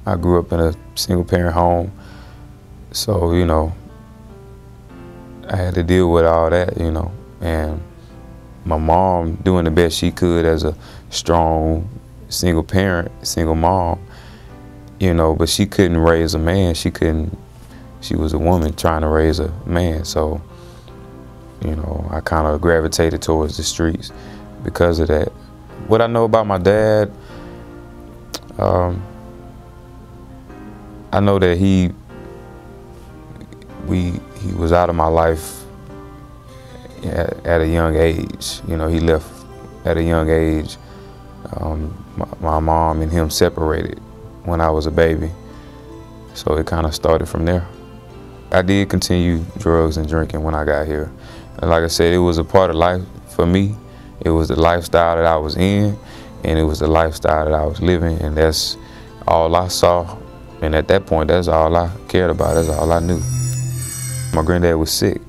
I grew up in a single parent home, so, you know, I had to deal with all that, you know, and my mom doing the best she could as a strong single parent, single mom, you know, but she couldn't raise a man. She was a woman trying to raise a man. So, you know, I kind of gravitated towards the streets because of that. What I know about my dad, I know that he was out of my life at a young age. You know, he left at a young age. My mom and him separated when I was a baby, so it kind of started from there. I did continue drugs and drinking when I got here. And like I said, it was a part of life for me. It was the lifestyle that I was in, and it was the lifestyle that I was living, and that's all I saw. And at that point, that's all I cared about. That's all I knew. My granddad was sick,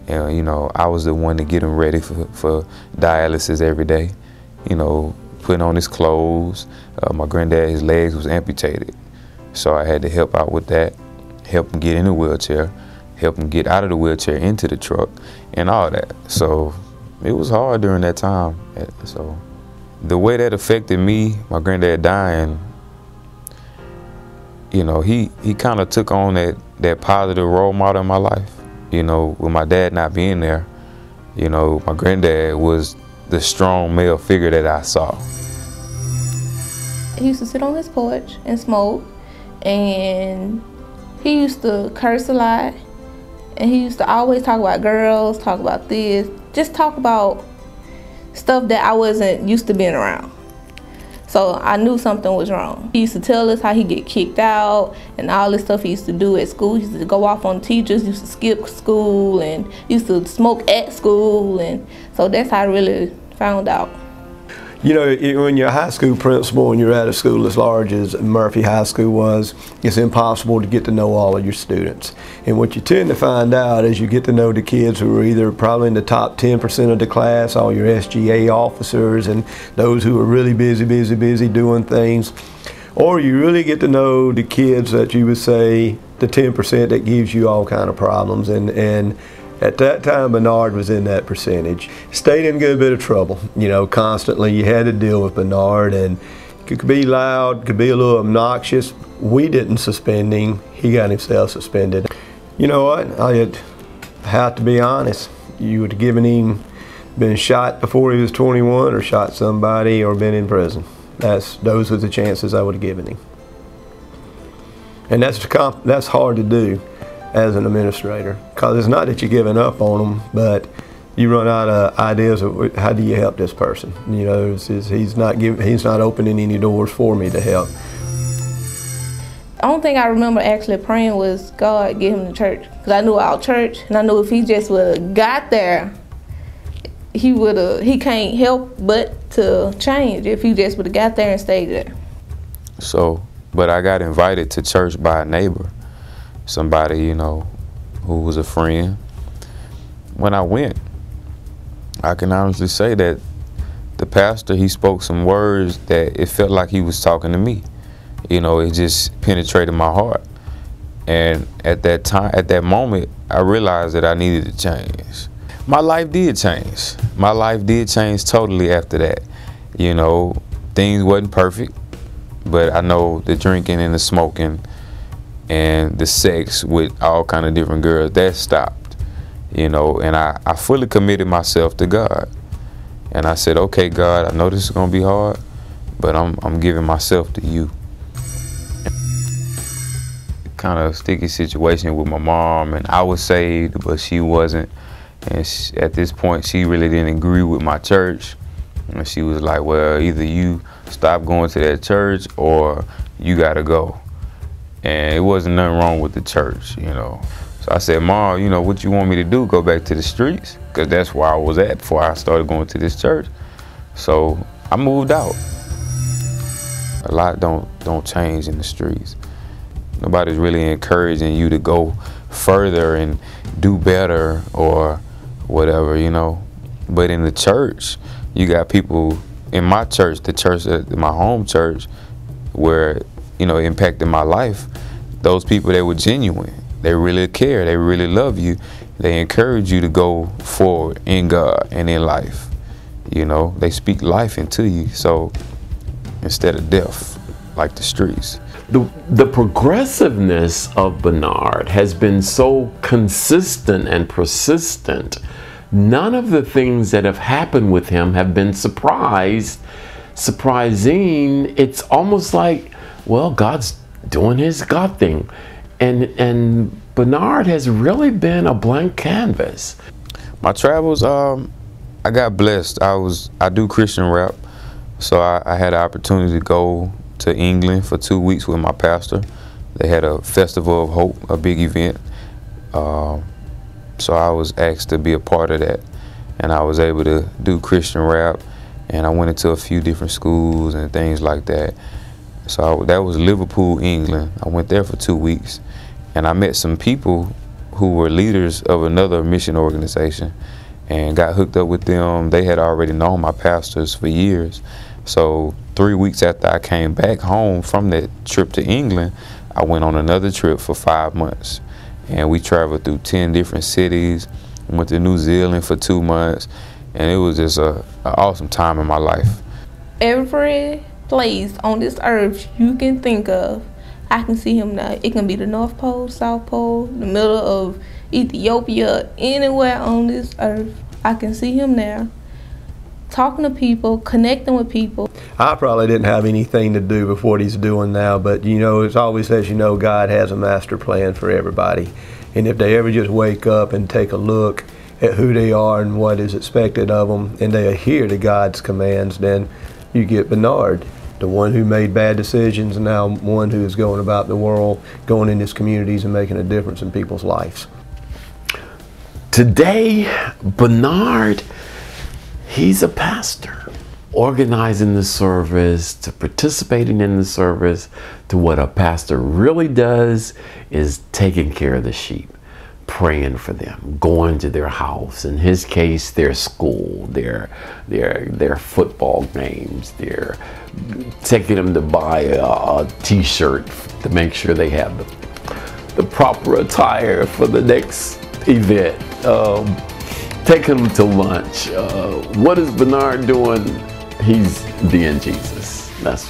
and you know, I was the one to get him ready for dialysis every day. You know, putting on his clothes. My granddad, his legs was amputated, so I had to help out with that, help him get in the wheelchair, help him get out of the wheelchair into the truck, and all that. So it was hard during that time. So the way that affected me, my granddad dying, you know, he kind of took on that positive role model in my life. You know, with my dad not being there, you know, my granddad was the strong male figure that I saw. He used to sit on his porch and smoke, and he used to curse a lot, and he used to always talk about girls, talk about this, just talk about stuff that I wasn't used to being around. So I knew something was wrong. He used to tell us how he get kicked out and all this stuff he used to do at school. He used to go off on teachers, used to skip school, and used to smoke at school, and so that's how I really found out. You know, when you're a high school principal and you're at a school as large as Murphy High School was, it's impossible to get to know all of your students. And what you tend to find out is you get to know the kids who are either probably in the top 10% of the class, all your SGA officers and those who are really busy doing things, or you really get to know the kids that you would say the 10% that gives you all kind of problems. And at that time, Bernard was in that percentage. Stayed in a good bit of trouble, you know, constantly. You had to deal with Bernard, and it could be loud, could be a little obnoxious. We didn't suspend him. He got himself suspended. You know what? I have to be honest. You would have given him, been shot before he was 21, or shot somebody, or been in prison. Those were the chances I would have given him. And that's hard to do as an administrator, because it's not that you're giving up on them, but you run out of ideas of how do you help this person. You know, he's not opening any doors for me to help. The only thing I remember actually praying was God get him to church, because I knew our church, and I knew if he just would have got there, he can't help but to change if he just would have got there and stayed there. So, but I got invited to church by a neighbor. Somebody, you know, who was a friend. When I went, I can honestly say that the pastor, he spoke some words that it felt like he was talking to me. You know, it just penetrated my heart. And at that time, at that moment, I realized that I needed to change. My life did change. My life did change totally after that. You know, things wasn't perfect, but I know the drinking and the smoking and the sex with all kind of different girls, that stopped, you know, and I fully committed myself to God. And I said, okay, God, I know this is gonna be hard, but I'm giving myself to you. Kind of sticky situation with my mom, and I was saved, but she wasn't. And at this point, she really didn't agree with my church. And she was like, well, either you stop going to that church or you gotta go. And it wasn't nothing wrong with the church, you know. So I said, Mom, you know, what you want me to do, go back to the streets? Because that's where I was at before I started going to this church. So I moved out. A lot don't change in the streets. Nobody's really encouraging you to go further and do better or whatever, you know. But in the church, you got people, in my church, the church, my home church, where impacted my life, those people that were genuine, they really care, they really love you, they encourage you to go forward in God and in life. They speak life into you, so instead of death, like the streets. The progressiveness of Bernard has been so consistent and persistent. None of the things that have happened with him have been surprising. It's almost like, well, God's doing his God thing. And Bernard has really been a blank canvas. My travels, I got blessed. I do Christian rap, so I had an opportunity to go to England for 2 weeks with my pastor. They had a Festival of Hope, a big event. So I was asked to be a part of that, and I was able to do Christian rap, and I went into a few different schools and things like that. So that was Liverpool, England. I went there for 2 weeks, and I met some people who were leaders of another mission organization and got hooked up with them. They had already known my pastors for years. So 3 weeks after I came back home from that trip to England, I went on another trip for 5 months. And we traveled through 10 different cities, went to New Zealand for 2 months, and it was just an awesome time in my life. Every place on this earth you can think of, I can see him now. It can be the North Pole, South Pole, the middle of Ethiopia, anywhere on this earth. I can see him now, talking to people, connecting with people. I probably didn't have anything to do with what he's doing now, but it's always says, God has a master plan for everybody. And if they ever just wake up and take a look at who they are and what is expected of them, and they adhere to God's commands, then you get Bernard, the one who made bad decisions, and now one who is going about the world, going in his communities and making a difference in people's lives. Today, Bernard, he's a pastor, organizing the service, to participating in the service, to what a pastor really does is taking care of the sheep, praying for them, going to their house, in his case, their school, their football games, they're taking them to buy a t-shirt to make sure they have the proper attire for the next event. Taking them to lunch. What is Bernard doing? He's being Jesus. That's